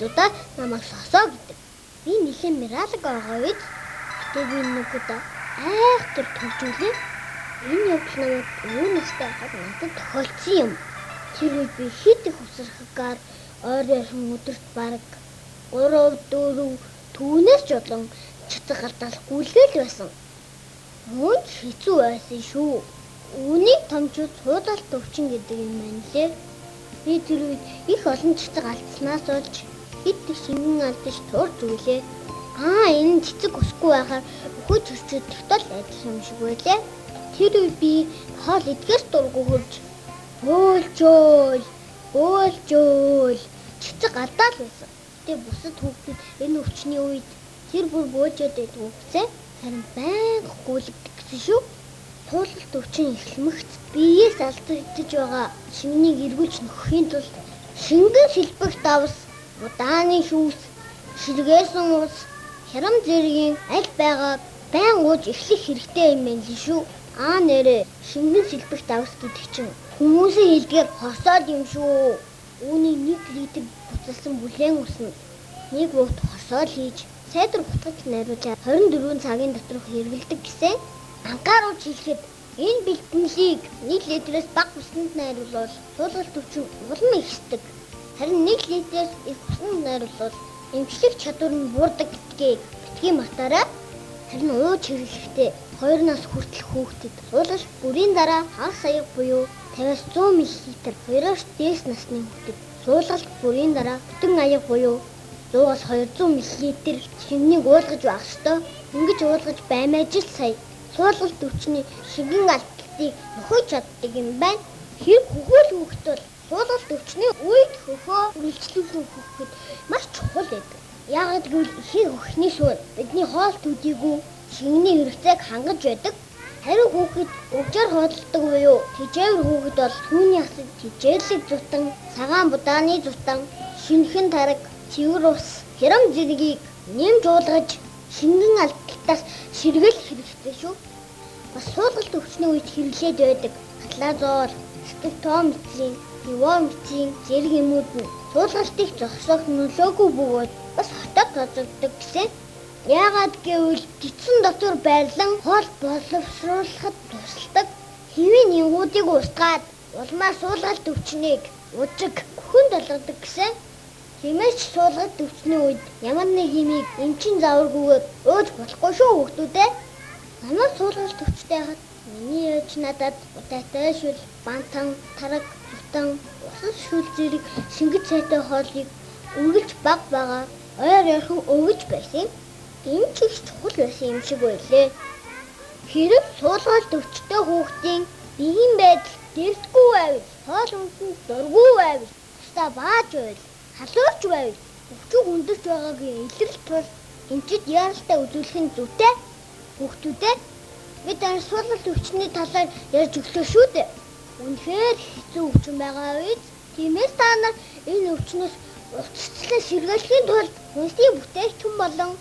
найзуудаа намайг сосоо гэдэг. Би нэлээд мэралэг байгаа үед гэтээ би нүгдээ айхтар төлжүүлээ. Энэ явдал намайг өвөө настай хад надад тохиолдсон юм. Тэр үед би хэд их усрахгаар ойрын өдөрт бараг 3-4 түүнээс ч олон чацаг галдал гүйлгээл байсан. Мөн хэцүү байсан шүү. Үүнийг томчууд суудалт өвчин гэдэг юм байна лээ. Би тэр үед их олон цэцэг алдснаас олж хэд их шингэн алдаж турж үлээ. Энэ цэцэг өсгүй байхаар өхөж өчөд тогтол адил юм шиг байлээ. Тэр үед би хоол эдгээс дургу хөрж бөөлжөөл цэцэг алдаад байсан. Гэтэ бусад хүүхдүүд энэ өвчний үед тэр бүр бөөлжөөд байдгүй гэсэн. Харин байнга гүйлгдэг гэсэн шүү. Суулгалт өвчин эхлэмэгт биеэс алдагдж байгаа шингэнийг эргүүлж нөхөхийн тулд шингэн шилбэх давс, удааны шүүс, ширгээсэн ус, хярам зэргийн аль байгааг байн ууж эхлэх хэрэгтэй юм байна лээ шүү. Нэрээ шингэн шилбэх давс гэдэг чинь хүмүүсийн хэлдгээр хосоод юм шүү. Үүний 1 литр буцалсан бүлээн усна. Нэг бут хосоод хийж сайдар бутгаж найруулаад 24 цагийн дотор хэрэглэдэг гэсэн. Анхааруулж хэлэхэд энэ бэлтгэлийг 1 литрээс бага усанд найруулбал суулгалт өвчин улам ихсдэг. Харин 1 литрээс их усанд найруулбал эмчлэх чадвар нь буурдаг гэдгийг битгий мартаарай. Харин ууж хэрэглэхдээ 2 нас хүртэлх хүүхдэд суулгалт бүрийн дараа хагас аяга буюу 50-100 мл 2-оос дээш насны хүүхдэд суулгалт бүрийн дараа бүтэн аяга буюу 100-аас 200 мл шингэнийг уулгаж байх ёстой. Ингэж уулгаж баймаж л сая суулгалт өвчний шингэн алдалтыг нөхөж чаддаг юм байна. Хэрэг хөхөөл хүүхэд бол суулгалт өвчний үед хөхөө үргэлжлүүлэн хөхөд маш чухал байдаг. Яагаад гэвэл ихийг хөхний шууд бидний хоол төдийгүй шингэний хэрэгцээг хангаж байдаг. Харин хүүхэд өвчээр хооллдог буюу тэжээвэр хүүхэд бол түүний асад тэжээлэг зутан, цагаан будааны зутан, шинхэн тараг, цэвэр ус, хярам зэргийг нэмж уулгаж шингэн алдалтаас сэргэл хэрэгтэй шүү. Бас суулгалт өвчний үед хэрэглээд байдаг атлазол, скептомицин, ивомицин зэрэг юмуд нь суулгалтыг зогсоох нөлөөгүй бөгөөд бас хотод тозогддог гэсэн. Яагаад гэвэл гидсэн дотор байрлан хоол боловсруулахад тусалдаг хэвийн нэгүүдийг устгаад улмаа суулгалт өвчнийг ужиг бүхэн толгодог гэсэн. Тиймээс суулгалт өвчний үед ямар нэг хэмийг эмчин заваргүйгээр өөж болохгүй шүү хүүхдүүдээ. Намайг суулгалт өвчтэй хад миний ээж надад удаатай шүл, бантан, тараг, зутан, усас шүл зэрэг шингэж сайтай хоолыг үргэлж баг байгаа ойр ярхан өгж байсан. Энэ ч их чухал байсан юм шиг байлээ. Хэрэг суулгалт өвчтэй хүүхдийн биеийн байдал дэрдгүй байвал, хоол хүнсэнд дургүй байвал, тусдаа бааж байвал, халуурч байвал, өвчөг өндөрч байгаагийн илрэлт тул эмчид яаралтай үзүүлэх нь зүйтэй. Хүүхдүүдээ бид суулгалт өвчний талаар ярьж өглөө шүү дээ. Үнэхээр хэцүү өвчин байгаа үед тиймээс та нар энэ өвчнөөс уццлан сэргийлэхийн тулд хүнсний бүтээгдэхүүн болон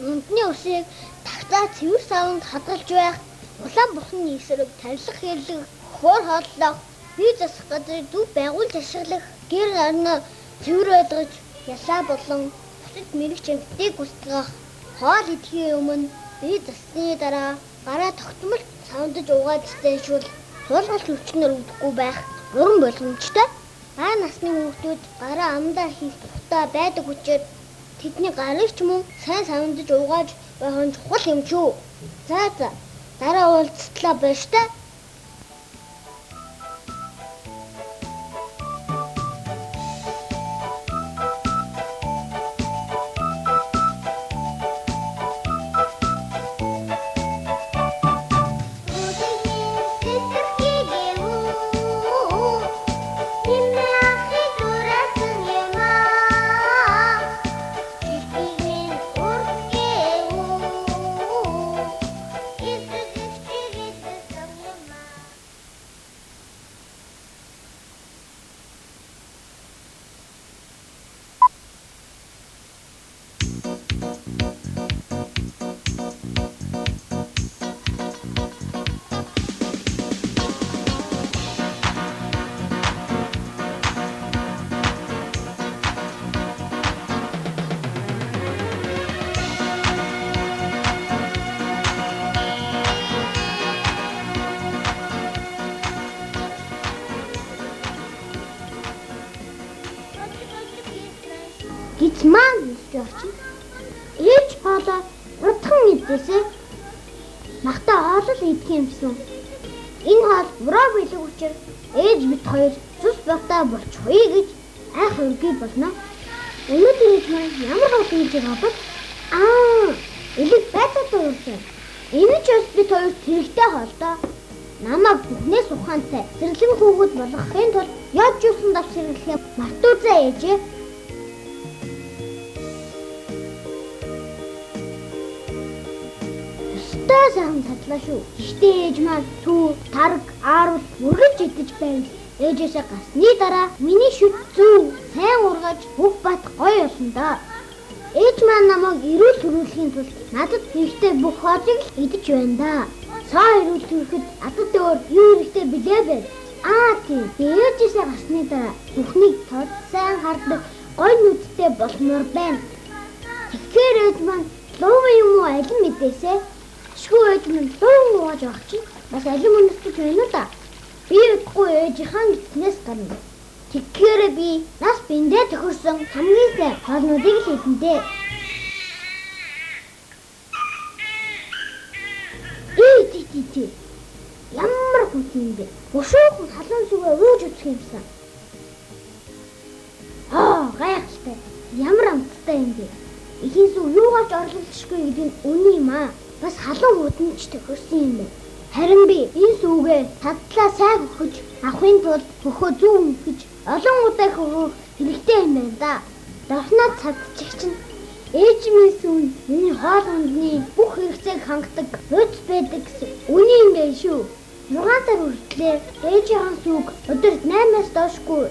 үндэсний усыг тагтаа цэвэр савнд хадгалж байх, улаан бурхны эсрэг тарилах хэрэглэх, хөр хооллох, бие засах газрыг зөв байгуулж ашиглах, гэр орноо цэвэр байлгаж, ялаа болон бусад мэрэгч амьтдыг устгах, хоол идэхийн өмнө бие зассны дараа гараа тогтмол савндаж угааж дэвшүүл суулгалт өвчнөр өвдөхгүй байх уран боломжтой. Бага насны хүүхдүүд гараа амдаа хийх тухтай байдаг учраас тэдний гарыг ч мөн сайн савндаж угааж байх нь чухал юм шүү. За дараа уулзтлаа баяр та. хоолой урдхан идээсэй. Махта хоолол идэх юмсан. Энэ хоол мураа билэг учраас ээж бит хоёр цус багтаа болчихъя гэж айх өргөй болно. Өнөөдөр ээж маань ямар хоол хийж байгаа бол элэг байтад уурсан. Энэ ч бас бит хоёр тэрэгтэй хоол доо. Намайг бүхнээс ухаантай зэрлэг хүүхэд болгохын тулд яаж юусан давсарлахыг мартуузаа ээжээ. Сайн татлаа шүү. Гэхдээ ээж маань төв, тарг, аарвал үргэлж идэж байв. Ээжээсээ гасны дараа миний шүд зүү сайн ургаж бүх бат гоё болсон доо. Ээж маань намайг эрүүл төрүүлэхийн тулд надад хэрэгтэй бүх хоолыг л идэж байна да. Цаа эрүүл төрөхөд надад өөр юу хэрэгтэй билээ бэ? Тийм. Ээжээсээ гасны дараа бүхнийг тод сайн хардаг гоё нүдтэй болмоор байна. Тэгэхээр ээж маань луу юм уу аль нь мэдээсэ? Шгүй ээж минь луу ууж авах чинь бас алим үнэстэй байна уу да. Би удахгүй ээжийнхаа гитнээс гарна. Тэгэхээр би нас биндээ тохирсон хамгийн сайн хоолнуудыг л хийдэнтэй. Ээ ямар хүч юм бэ? Өшөөг халуун зүгээ ууж үзэх юмсан. Гайхалтай. Ямар амттай юм бэ? Ихийн зүг юугаач орлуулчихгүй гэдэг нь үнэн юм аа. Бас халуун худамж тохирсон юм байна. Харин би энэ сүгээ тадлаа сайн өгч авахын тулд хөхөө зүү өмсөж олон удаа хөрөх хэрэгтэй юм байна да. Давхнаад цадчих чинь ээж минь сүн миний хоол ундны бүх хэрэгцээг хангадаг өд байдаг гэсэн үнэн юм байна шүү. 6 сар хүртлээр ээжийн сүг өдөрт 8-аас доошгүй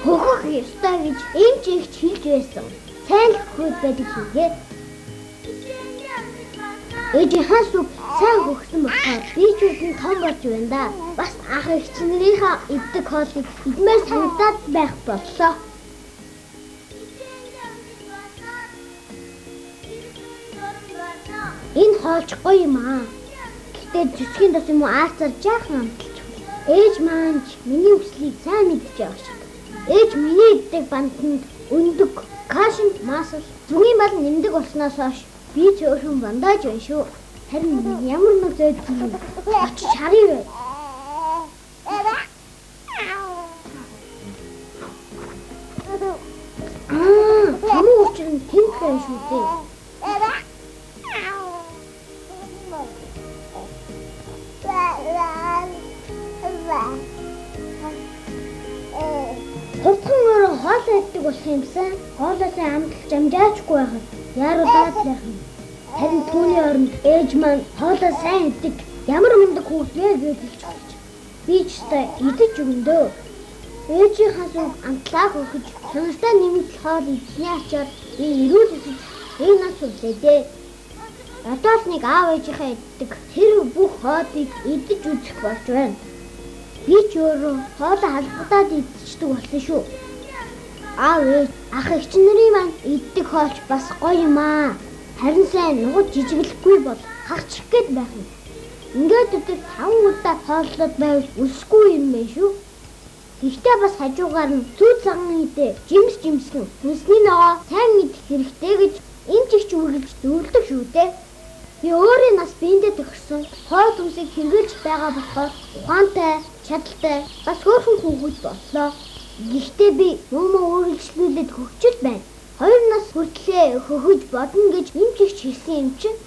хөхөх ёстой гэж эмч ихч хэлж байсан. Сайн л хөхөд байдаг хийгээ. Ээжийн сүг сайн хөгсөн болохоор бичүүд нь том болж байна да. Бас ах эгч нарынхаа иддэг хоолыг идмээр санагдаад байх боллоо. Энэ хоолч гоё юм аа. Гэтэ зүсгийн тос юм уу аацар жаахан амталж байна. Ээж маань миний хүслийг сайн мэдж байгаа шиг. Ээж миний иддэг бантанд өндөг кашин масал зүгийн бал нэмдэг болсноос хойш би цөөхөн бандаж байна шүү. Харин ямар нэг зойд юм. Очиж харъя вэ? Хамуу учир нь тэнх байх шүү дээ. Хурдхан өөрөө хоол иддэг болох юмсан. Хоолоосаа амталж амжаачгүй байхад яаруудаад байх юм. Харин түүний оронд ээж маань хоолоо сайн иддэг ямар мундаг хүүхэд вэ гэж хэлж болж. Би ч та идэж өгөндөө. Ээжийнхээ зүг амтлаа хөхөж санагдаа нэмэлт хоол идсний ачаар би эрүүл өсөж энэ нас үлдээ. Надаас нэг аав ээжийнхээ иддэг тэр бүх хоолыг идэж үзэх болж байна. Би ч өөрөө хоолоо халбагдаад идчихдэг болсон шүү. Аав ээж ах эгч нарын маань иддэг хоолч бас гоё юм аа. Харин сайн нугад жижиглэхгүй бол хагчих гээд байх юм. Ингээд өдөр 5 удаа хооллоод байвал өсөхгүй юм байна шүү. Гэхдээ бас хажуугаар нь зүү цагаан идэ жимсгэн хүнсний ногоо сайн идэх хэрэгтэй гэж энэ ч их үргэлж зөвлөдөг шүү дээ. Би өөрийн нас биендээ тохирсон хоол хүнсийг хэрэгжилж байгаа болохоор ухаантай, чадaltaй бас хөөрхөн хүүхэд боллоо. Гэхдээ би муу үргэлжлүүлээд хөгжил байна. 2 нас хүртлээр хөхөж бодно гэж эмч ихч хэлсэн юм чинь